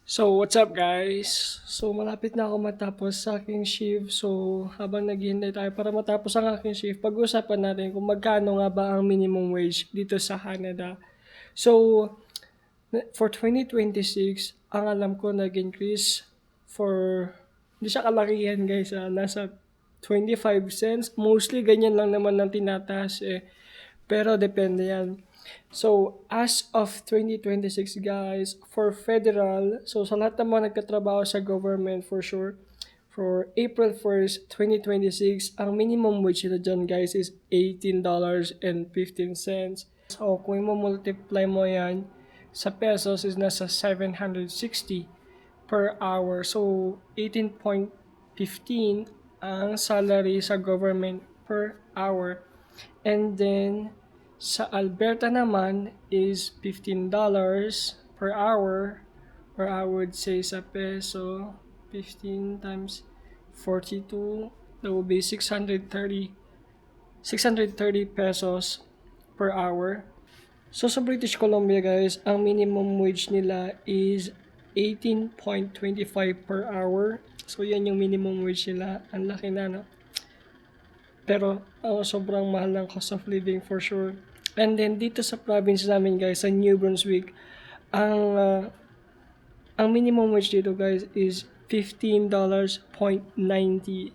So, what's up guys? So, malapit na ako matapos sa aking shift. So, habang naghihintay tayo para matapos ang aking shift, pag-usapan natin kung magkano nga ba ang minimum wage dito sa Canada. So, for 2026, ang alam ko nag-increase for, hindi siya kalakihan guys, nasa 25 cents. Mostly ganyan lang naman ang tinataas eh. Pero depende yan. So, as of 2026 guys, for federal, so sa lahat ng mga nagtatrabaho sa government for sure, for April 1st, 2026, ang minimum wage nila dyan guys is $18.15. So, kung mo multiply mo yan sa pesos is nasa 760 per hour. So, 18.15 ang salary sa government per hour. And then, sa Alberta naman is $15 per hour, or I would say sa peso, 15 times 42, that would be 630 pesos per hour. So sa British Columbia guys, ang minimum wage nila is 18.25 per hour. So yan yung minimum wage nila. Ang laki na, no? Pero sobrang mahal ng cost of living for sure. And then dito sa province namin guys, sa New Brunswick, ang uh, ang minimum wage dito guys is $15.90.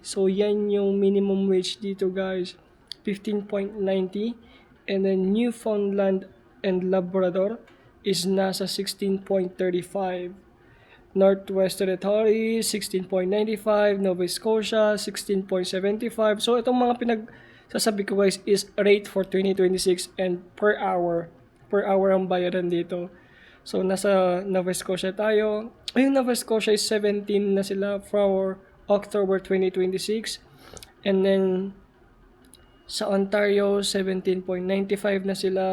So yan yung minimum wage dito guys, 15.90. And then Newfoundland and Labrador is nasa 16.35. Northwest Territories, 16.95, Nova Scotia, 16.75. So, itong mga pinagsasabi ko guys is rate for 2026 and per hour. Per hour ang bayaran dito. So, nasa Nova Scotia tayo. Ayun, Nova Scotia is 17 na sila for October 2026. And then, sa Ontario, 17.95 na sila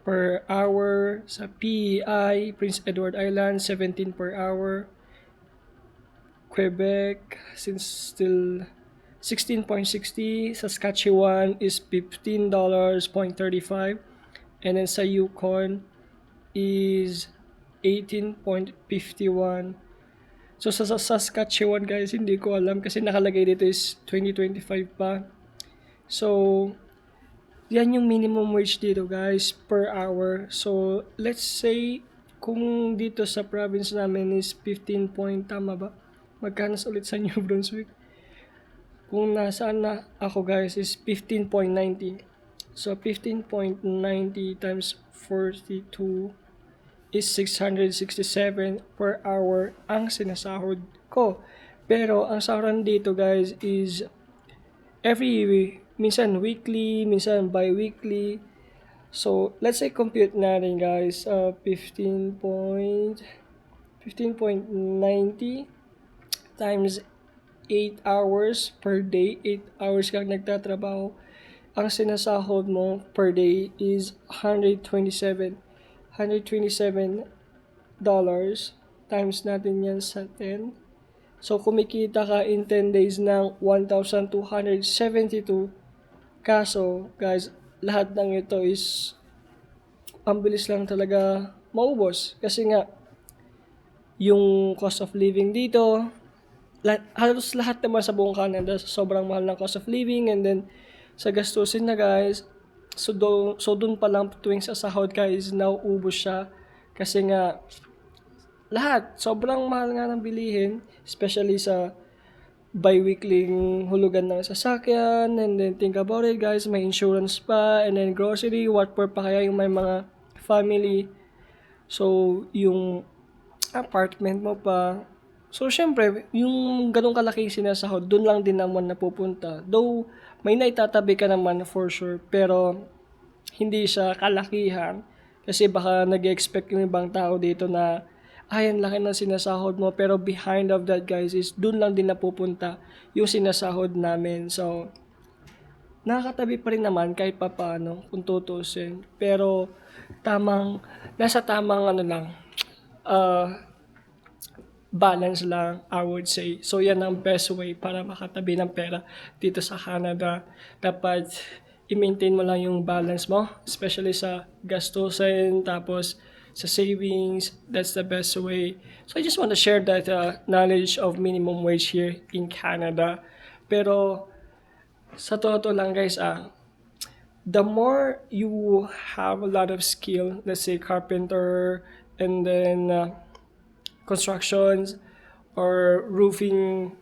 per hour. Sa PEI, Prince Edward Island, 17 per hour. Quebec, since still 16.60. Saskatchewan is $15.35. And then sa Yukon is 18.51. So sa Saskatchewan guys, hindi ko alam kasi nakalagay dito is 2025 pa. So, yan yung minimum wage dito guys per hour. So, let's say kung dito sa province namin is 15 point, tama ba? Magkano ulit sa New Brunswick? Kung nasaan na ako guys is 15.90. So, 15.90 times 42 is 667 per hour ang sinasahod ko. Pero, ang sahuran dito guys is every minsan weekly, minsan bi-weekly. So, let's say compute natin guys, 15.90 times 8 hours per day, 8 hours kang nagtatrabaho. Ang sinasahod mo per day is 127 dollars times natin yan sa 10. So, kumikita ka in 10 days ng 1,272. Kaso, guys, lahat ng ito is ang bilis lang talaga maubos. Kasi nga, yung cost of living dito, halos lahat naman sa buong Canada, sobrang mahal ng cost of living. And then, sa gastusin na guys, so dun pa lang tuwing sa sahod guys, nauubos siya. Kasi nga, lahat, sobrang mahal nga ng bilihin, especially sa bi-weekly hulugan ng sasakyan, and then think about it guys, may insurance pa, and then grocery, what for pa kaya yung may mga family, so yung apartment mo pa. So syempre, yung ganong kalaki sinasahod, dun lang din naman napupunta. Though, may naitatabi ka naman for sure, pero hindi siya kalakihan. Kasi baka nag-expect yung ibang tao dito na ang laki ng sinasahod mo, pero behind of that guys is dun lang din napupunta yung sinasahod namin. So, nakakatabi pa rin naman kahit pa paano kung tutusin. Pero, nasa tamang uh, balance lang, I would say. So, yan ang best way para makatabi ng pera dito sa Canada. Dapat i-maintain mo lang yung balance mo, especially sa gastusin, tapos sa savings. That's the best way. So I just want to share that knowledge of minimum wage here in Canada. Pero sa totoo lang guys, the more you have a lot of skill, let's say carpenter, and then constructions or roofing,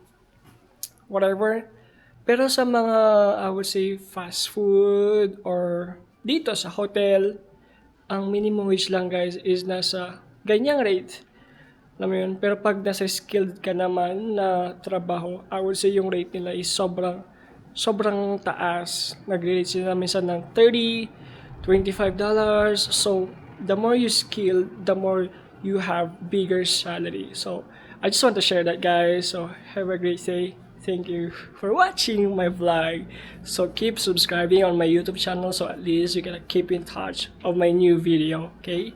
whatever. Pero sa mga, I would say, fast food or dito sa hotel, ang minimum wage lang guys is nasa ganyang rate. Alam mo yun? Pero pag nasa skilled ka naman na trabaho, I would say yung rate nila is sobrang taas. Nag-rate sila minsan ng $30, $25. So, the more you skill, the more you have bigger salary. So, I just want to share that guys. So, have a great day. Thank you for watching my vlog. So, keep subscribing on my YouTube channel so at least you can keep in touch of my new video. Okay?